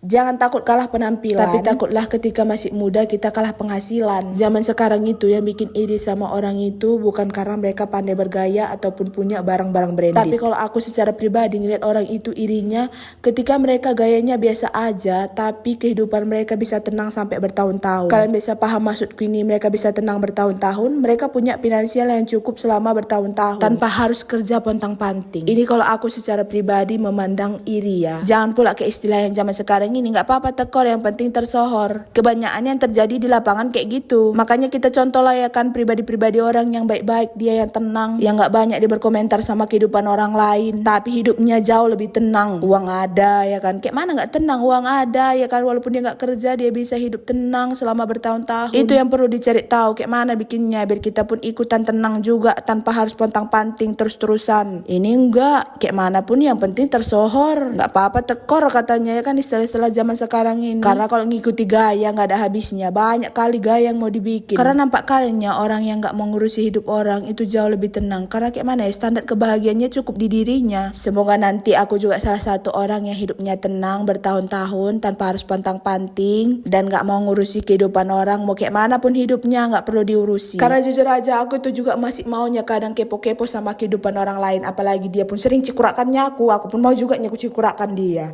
Jangan takut kalah penampilan, tapi takutlah ketika masih muda kita kalah penghasilan. Zaman sekarang itu yang bikin iri sama orang itu bukan karena mereka pandai bergaya ataupun punya barang-barang branded. Tapi kalau aku secara pribadi ngeliat orang itu irinya ketika mereka gayanya biasa aja, tapi kehidupan mereka bisa tenang sampai bertahun-tahun. Kalian bisa paham maksudku ini, mereka bisa tenang bertahun-tahun, mereka punya finansial yang cukup selama bertahun-tahun tanpa harus kerja pontang-panting. Ini kalau aku secara pribadi memandang iri ya. Jangan pula ke istilah yang zaman sekarang ini, nggak apa-apa tekor, yang penting tersohor. Kebanyakan yang terjadi di lapangan kayak gitu. Makanya kita contoh lah ya kan, pribadi-pribadi orang yang baik-baik, dia yang tenang, yang nggak banyak dia berkomentar sama kehidupan orang lain, tapi hidupnya jauh lebih tenang. Uang ada ya kan, kayak mana nggak tenang, uang ada ya kan, walaupun dia nggak kerja dia bisa hidup tenang selama bertahun-tahun. Itu yang perlu dicari tahu, kayak mana bikinnya biar kita pun ikutan tenang juga tanpa harus pontang-panting terus-terusan. Ini enggak, kayak mana pun yang penting tersohor, nggak apa-apa tekor katanya ya kan, istilah-istilah zaman sekarang ini. Karena kalau ngikuti gaya nggak ada habisnya, banyak kali gaya yang mau dibikin. Karena nampak kalinya orang yang nggak mau ngurusi hidup orang itu jauh lebih tenang. Karena kayak mana ya, standar kebahagiaannya cukup di dirinya. Semoga nanti aku juga salah satu orang yang hidupnya tenang bertahun-tahun tanpa harus pantang-panting dan nggak mau ngurusi kehidupan orang. Mau kayak mana pun hidupnya nggak perlu diurusi. Karena jujur aja aku tuh juga masih maunya kadang kepo-kepo sama kehidupan orang lain. Apalagi dia pun sering cikurakannya aku pun mau juga cikurakan dia.